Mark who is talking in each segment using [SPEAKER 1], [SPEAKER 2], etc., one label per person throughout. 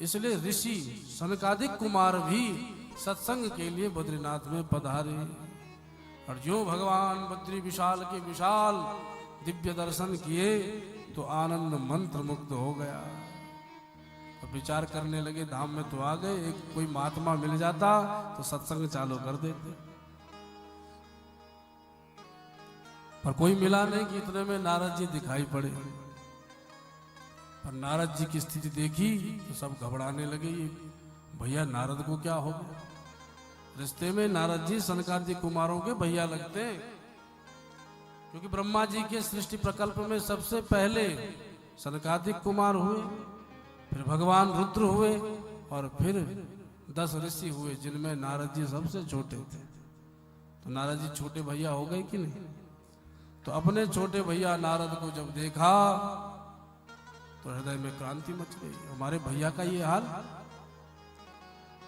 [SPEAKER 1] इसलिए ऋषि सनकादिक कुमार भी सत्संग के लिए बद्रीनाथ में पधारे। और जो भगवान बद्री विशाल के विशाल दिव्य दर्शन किए तो आनंद मंत्र मुक्त हो गया। तो विचार करने लगे धाम में तो आ गए, एक कोई महात्मा मिल जाता तो सत्संग चालू कर देते, पर कोई मिला नहीं कि इतने में नारद जी दिखाई पड़े। पर नारद जी की स्थिति देखी तो सब घबराने लगे, ये भैया नारद को क्या हो गया। रिश्ते में नारद जी सनकादिक कुमारों के भैया लगते हैं, क्योंकि ब्रह्मा जी के सृष्टि प्रकल्प में सबसे पहले सनकादिक कुमार हुए, फिर भगवान रुद्र हुए और फिर 10 ऋषि हुए, जिनमें नारद जी सबसे छोटे थे। तो नारद जी छोटे भैया हो गए कि नहीं। तो अपने छोटे भैया नारद को जब देखा तो हृदय में क्रांति मच गई, हमारे भैया का ये हाल।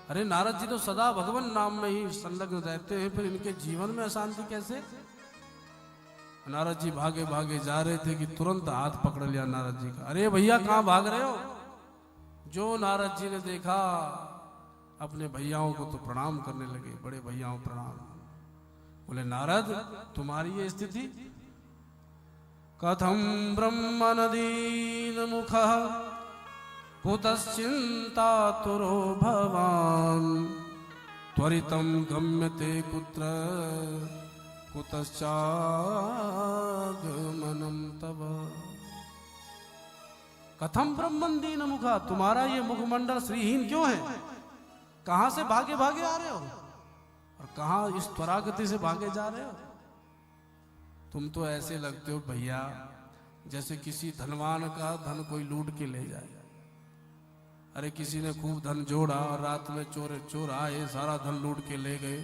[SPEAKER 1] अरे नारद जी तो सदा भगवान नाम में ही संलग्न रहते हैं, फिर इनके जीवन में अशांति कैसे। नारद जी भागे भागे जा रहे थे कि तुरंत हाथ पकड़ लिया नारद जी का। अरे भैया कहाँ भाग रहे हो। जो नारद जी ने देखा अपने भैयाओं को तो प्रणाम करने लगे, बड़े भैयाओं प्रणाम। बोले नारद तुम्हारी ये स्थिति, कथम ब्रह्म नदीन मुख कुतश्चिंतातुरो भवान त्वरितं गम्यते कुत्र कुतश्चागमनं तव। कथम ब्रह्मंदीन मुखा, तुम्हारा ये मुखमंडल श्रीहीन क्यों है। कहां से भागे भागे आ रहे हो और कहां इस त्वरागति से भागे जा रहे हो। तुम तो ऐसे लगते हो भैया जैसे किसी धनवान का धन कोई लूट के ले जाए। अरे किसी ने खूब धन जोड़ा और रात में चोर आए सारा धन लूट के ले गए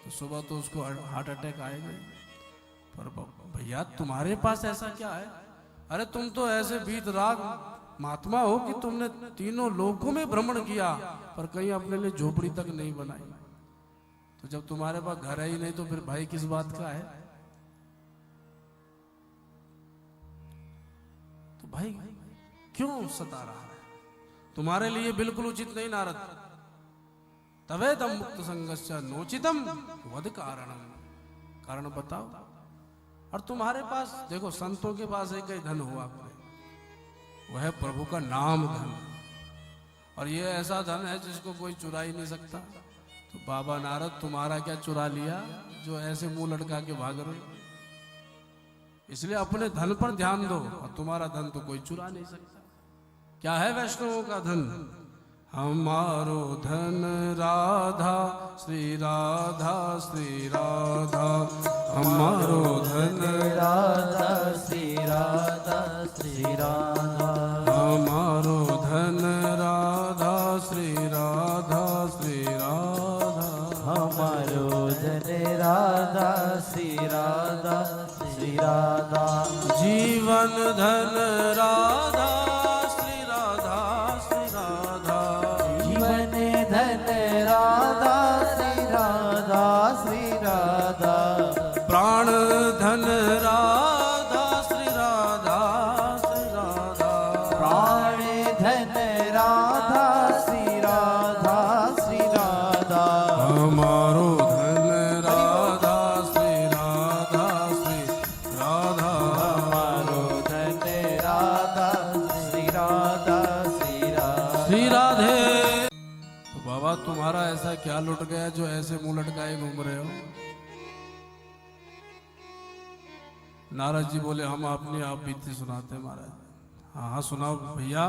[SPEAKER 1] तो सुबह तो उसको हार्ट अटैक आएगा। पर भैया तुम्हारे पास ऐसा क्या है। अरे तुम तो ऐसे वीतराग महात्मा हो कि तुमने तीनों लोकों में भ्रमण किया पर कहीं अपने लिए झोपड़ी तक नहीं बनाई। तो जब तुम्हारे पास घर ही नहीं तो फिर भाई किस बात का है। तो भाई क्यों सता रहा है, तुम्हारे लिए बिल्कुल उचित नहीं नारद। तवेदम मुक्त संगस्य नोचितम वद कारणम, कारण बताओ। और तुम्हारे पास देखो संतों के पास एक ही धन हुआ वह है प्रभु का नाम धन, और ये ऐसा धन है जिसको कोई चुरा ही नहीं सकता। तो बाबा नारद तुम्हारा क्या चुरा लिया जो ऐसे मुंह लटका के भाग रहे। इसलिए अपने धन पर ध्यान दो, और तुम्हारा धन तो कोई चुरा नहीं सकता। क्या है वैष्णवों का धन। हमारो धन राधा श्री राधा श्री राधा, हमारो धन
[SPEAKER 2] राधा श्री राधा श्री राधा,
[SPEAKER 1] हमारो धन राधा श्री राधा श्री राधा,
[SPEAKER 2] हमारो धन राधा श्री राधा श्री राधा,
[SPEAKER 1] जीवन धन राधा प्राण धन राधा श्री राधा श्री राधा,
[SPEAKER 2] प्राण धन राधा श्री राधा श्री राधा,
[SPEAKER 1] हमारो धन राधा श्री राधा श्री राधा,
[SPEAKER 2] हमारो धन राधा श्री राधा श्री राधा श्री
[SPEAKER 1] राधे। तो बाबा तुम्हारा ऐसा क्या लुट गया जो ऐसे मुंह लटकाए घूम रहे हो। नारद जी बोले हम अपने आप बीते सुनाते महाराज। हाँ हाँ सुनाओ भैया।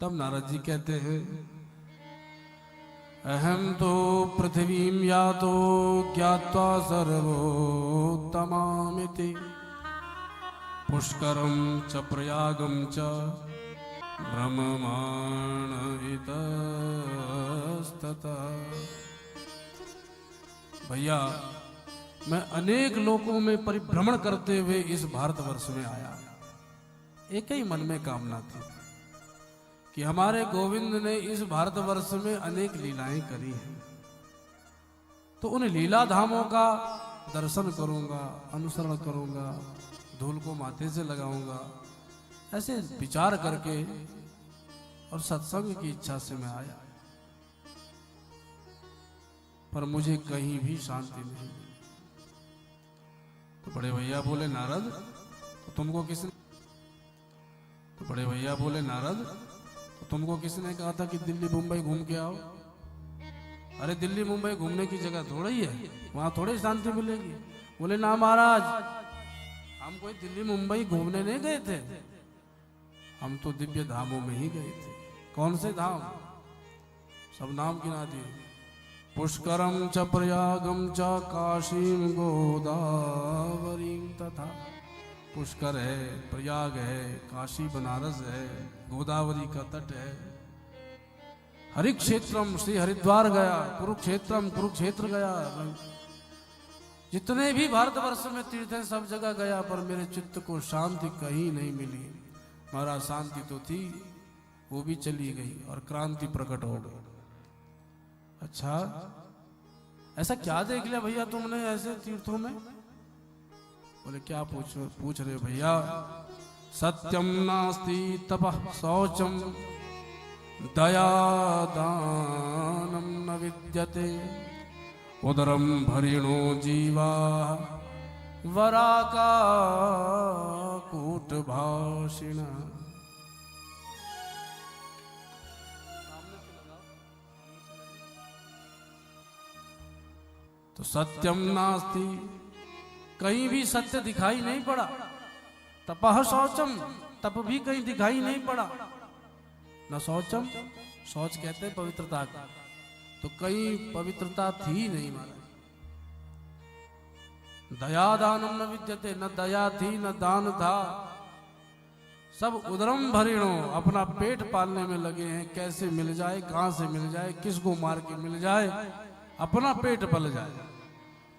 [SPEAKER 1] तब नारद जी कहते हैं अहम तो पृथ्वीं यातो ज्ञात्वा सर्वोत्तमामिति पुष्करम च प्रयागम च ब्रह्ममाण इतस्ततः। भैया मैं अनेक लोकों में परिभ्रमण करते हुए इस भारतवर्ष में आया। एक ही मन में कामना थी कि हमारे गोविंद ने इस भारतवर्ष में अनेक लीलाएं करी हैं, तो उन लीला धामों का दर्शन करूंगा, अनुसरण करूंगा, धूल को माथे से लगाऊंगा। ऐसे विचार करके और सत्संग की इच्छा से मैं आया, पर मुझे कहीं भी शांति नहीं मिली। तो बड़े भैया बोले नारद तो तुमको किसने कहा था कि दिल्ली मुंबई घूम के आओ? अरे दिल्ली मुंबई घूमने की जगह थोड़ा ही है, वहां थोड़ी शांति मिलेगी। बोले ना महाराज, हम कोई दिल्ली मुंबई घूमने नहीं गए थे, हम तो दिव्य धामों में ही गए थे। कौन से धाम? सब नाम गिना दिए। पुष्करम च प्रयागम च काशीम गोदावरीम तथा। पुष्कर है, प्रयाग है, काशी बनारस है, गोदावरी का तट है। हरिक्षेत्रम श्री हरिद्वार गया, कुरुक्षेत्रम कुरुक्षेत्र गया। जितने भी भारतवर्ष में तीर्थ हैं सब जगह गया, पर मेरे चित्त को शांति कहीं नहीं मिली। महाराज शांति तो थी, वो भी चली गई और क्रांति प्रकट हो गई। अच्छा, ऐसा क्या देख लिया भैया तुमने ऐसे तीर्थों में? बोले क्या पूछ रहे भैया? सत्यम नास्ति तपः शौचम दया दानम न विद्यते उदरम भरिणो जीवा वराका कूट भाषिण। तो सत्यम नास्ति, कहीं भी सत्य दिखाई नहीं पड़ा। तपः शौचम, तप भी कहीं दिखाई नहीं पड़ा। न शौचम, शौच कहते हैं पवित्रता का, तो कहीं पवित्रता थी नहीं महाराज। दया दानम न विद्यते, न दया थी न दान था। सब उदरम भरिणो, अपना पेट पालने में लगे हैं। कैसे मिल जाए, कहां से मिल जाए, किसको मार के मिल जाए, अपना पेट पल जाए,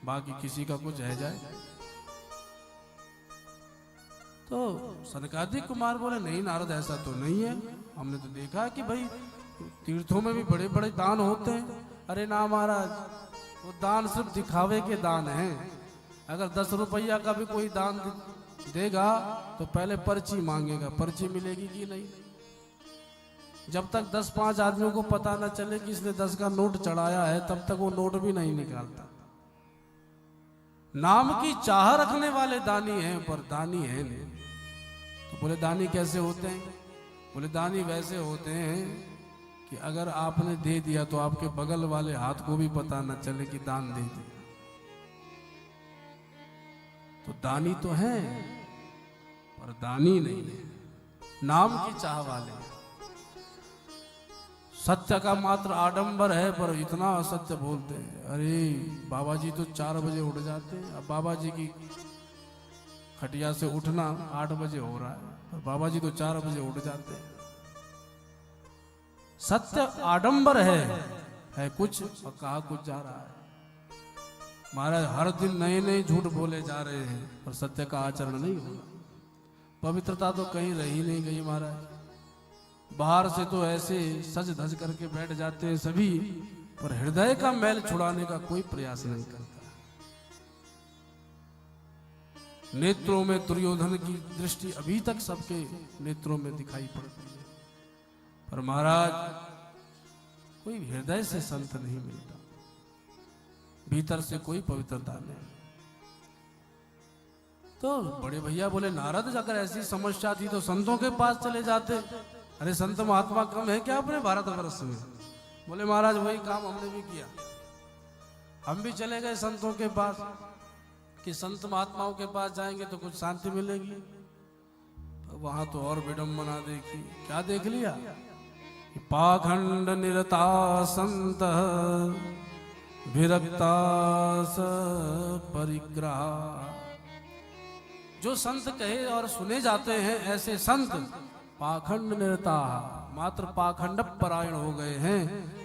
[SPEAKER 1] बाकी किसी का कुछ रह जाए। तो सनकादिक कुमार बोले नहीं नारद, ऐसा तो नहीं है। हमने तो देखा कि भाई तीर्थों में भी बड़े बड़े दान होते हैं। अरे ना महाराज, वो दान सिर्फ दिखावे के दान हैं। अगर 10 रुपया का भी कोई दान देगा तो पहले पर्ची मांगेगा, पर्ची मिलेगी कि नहीं। जब तक 10-5 आदमियों को पता न चले कि इसने 10 का नोट चढ़ाया है, तब तक वो नोट भी नहीं निकालता। नाम की चाह रखने वाले दानी हैं, पर दानी है नहीं। तो बोले दानी कैसे होते हैं? बोले दानी वैसे होते हैं कि अगर आपने दे दिया तो आपके बगल वाले हाथ को भी पता न चले कि दान दे दिया। तो दानी तो है पर दानी नहीं है, नाम की चाह वाले। सत्य का मात्र आडंबर है, पर इतना असत्य बोलते हैं। अरे बाबा जी तो 4 बजे उठ जाते हैं। अब बाबा जी की खटिया से उठना 8 बजे हो रहा है, पर बाबा जी तो 4 बजे उठ जाते हैं। सत्य आडंबर है कुछ और कहा कुछ जा रहा है। महाराज हर दिन नए नए झूठ बोले जा रहे हैं, पर सत्य का आचरण नहीं हो रहा। पवित्रता तो कहीं रही नहीं गई महाराज। बाहर से तो ऐसे सज धज करके बैठ जाते हैं सभी, पर हृदय का मैल छुड़ाने का कोई प्रयास नहीं करता। नेत्रों में दुर्योधन की दृष्टि अभी तक सबके नेत्रों में दिखाई पड़ती है, पर महाराज कोई हृदय से संत नहीं मिलता, भीतर से कोई पवित्रता नहीं। तो बड़े भैया बोले नारद, अगर ऐसी समस्या थी तो संतों के पास चले जाते। अरे संत महात्मा कम है क्या अपने भारतवर्ष में? बोले महाराज वही काम हमने भी किया, हम भी चले गए संतों के पास कि संत महात्माओं के पास जाएंगे तो कुछ शांति मिलेगी। तो वहां तो और विडंबना देखी। क्या देख लिया? पाखंड निरता संत विरक्ता स परिग्रह। जो संत कहे और सुने जाते हैं ऐसे संत पाखंड निरता, मात्र पाखंड परायण हो गए हैं,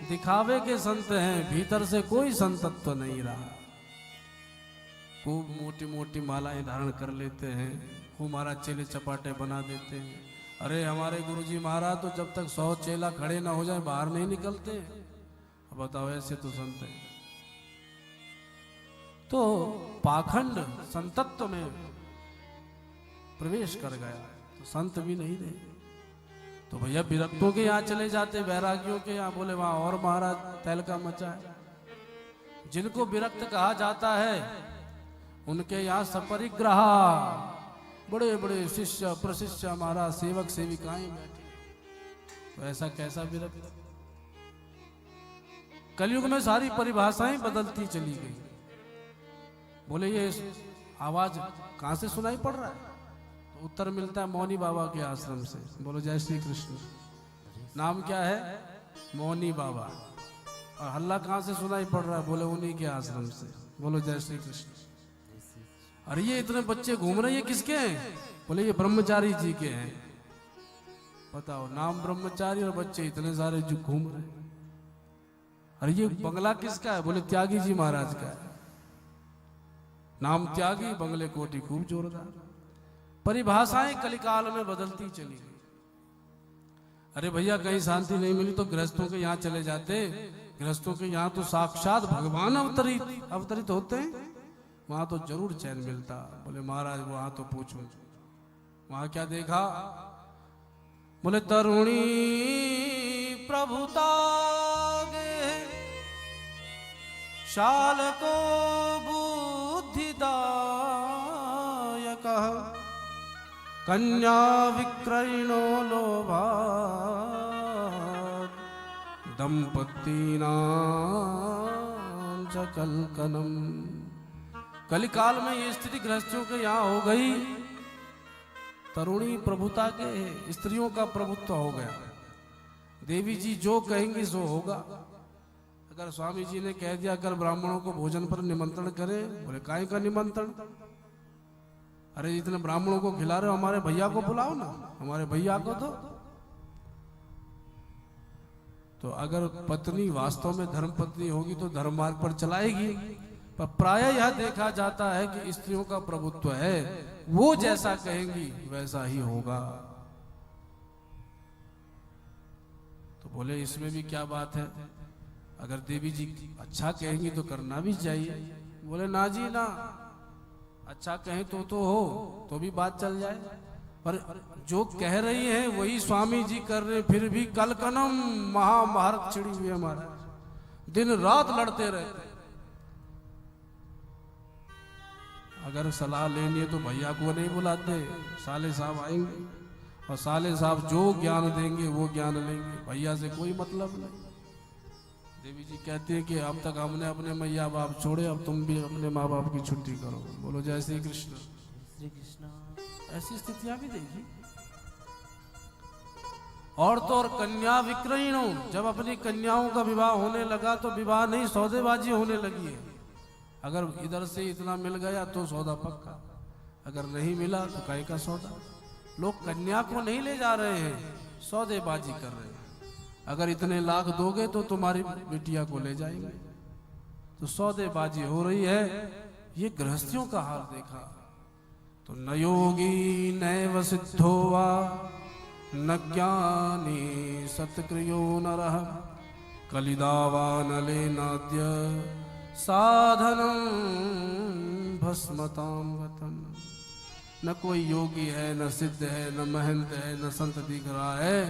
[SPEAKER 1] दिखावे के संत हैं, भीतर से कोई संतत्व नहीं रहा। खूब मोटी मोटी मालाएं धारण कर लेते हैं, खूब महाराज चेले चपाटे बना देते हैं। अरे हमारे गुरुजी महाराज तो जब तक 100 चेला खड़े ना हो जाए बाहर नहीं निकलते। अब बताओ ऐसे तो संत है। तो पाखंड संतत्व में प्रवेश कर गया तो संत भी नहीं रहे। तो तो भैया विरक्तों के यहाँ चले जाते, वैरागियों के यहाँ, बोले वहां और महाराज तहलका मचा है। जिनको विरक्त कहा जाता है उनके यहाँ सपरिग्रह, बड़े बड़े शिष्य प्रशिष्य महाराज सेवक सेविकाएं बैठे, तो ऐसा कैसा विरक्त। कलयुग में सारी परिभाषाएं बदलती चली गई। बोले ये आवाज कहां से सुनाई पड़ रहा है, तो उत्तर मिलता है मौनी बाबा के आश्रम से। बोलो जय श्री कृष्ण। नाम क्या है? मौनी बाबा। और हल्ला कहां से सुनाई पड़ रहा है? बोले उन्हीं के आश्रम से। बोलो जय श्री कृष्ण। अरे ये इतने बच्चे घूम रहे हैं, ये किसके हैं? बोले ये ब्रह्मचारी जी के हैं। बताओ, नाम ब्रह्मचारी और बच्चे इतने सारे जो घूम रहे हैं। अरे ये बंगला किसका है? बोले त्यागी जी महाराज का है। नाम त्यागी, बंगले कोठी खूब जोरदार। परिभाषाएं कलिकाल में बदलती चली गई। अरे भैया कहीं शांति नहीं मिली तो गृहस्थों के यहाँ चले जाते। गृहस्थों के यहाँ तो साक्षात भगवान अवतरित होते हैं, वहां तो जरूर चैन मिलता। बोले महाराज वहां तो पूछो, वहां क्या देखा? बोले तरुणी प्रभुता शाल को बुद्धिदायक कन्या विक्रयणो लोभा दंपतीनां च कलकनम। कलिकाल में ये स्थिति गृहस्थियों के यहाँ हो गई। तरुणी प्रभुता के, स्त्रियों का प्रभुत्व हो गया। देवी जी जो कहेंगी सो होगा। अगर स्वामी जी ने कह दिया अगर ब्राह्मणों को भोजन पर निमंत्रण करें, बोले काहे का निमंत्रण? अरे इतने ब्राह्मणों को खिला रहे हो, हमारे भैया को बुलाओ ना, हमारे भैया को तो अगर पत्नी वास्तव में धर्म पत्नी होगी तो धर्म मार्ग पर चलाएगी। पर प्राय यह देखा जाता है कि स्त्रियों का प्रभुत्व है, वो जैसा कहेंगी वैसा ही होगा। तो बोले इसमें भी क्या बात है? अगर देवी जी अच्छा कहेंगी तो करना भी चाहिए। बोले ना जी ना, अच्छा कहें तो हो तो भी बात चल जाए, पर जो कह रही है वही स्वामी जी कर रहे, फिर भी कलकनम महाभारत छिड़ी हुई है महाराज, दिन रात लड़ते रहते। अगर सलाह लेनी है तो भैया को नहीं बुलाते, साले साहब आएंगे और साले साहब जो ज्ञान देंगे वो ज्ञान लेंगे, भैया से कोई मतलब नहीं। देवी जी कहती है कि अब तक हमने अपने मैया बाप छोड़े, अब तुम भी अपने माँ बाप की छुट्टी करो। बोलो जय श्री कृष्ण।
[SPEAKER 2] श्री कृष्ण।
[SPEAKER 1] ऐसी स्थितियां भी देखी। और तो और कन्या विक्रयणों, जब अपनी कन्याओं का विवाह होने लगा तो विवाह नहीं सौदेबाजी होने लगी है। अगर इधर से इतना मिल गया तो सौदा पक्का, अगर नहीं मिला तो काहे का सौदा। लोग कन्या को नहीं ले जा रहे हैं, सौदेबाजी कर रहे हैं। अगर इतने लाख दोगे तो तुम्हारी बिटिया को ले जाएंगे, तो सौदेबाजी हो रही है। ये गृहस्थियों का हाल देखा तो न योगी नैव सिद्धो वा न ज्ञानी सत्क्रियो नरः कलिदावा नले नाद्य साधनं भस्मतां गतम्। न कोई योगी है, न सिद्ध है, न महंत है, न संत दिख रहा है।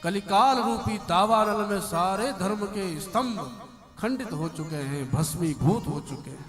[SPEAKER 1] कलिकाल रूपी दावानल में सारे धर्म के स्तंभ खंडित हो चुके हैं, भस्मीभूत हो चुके हैं।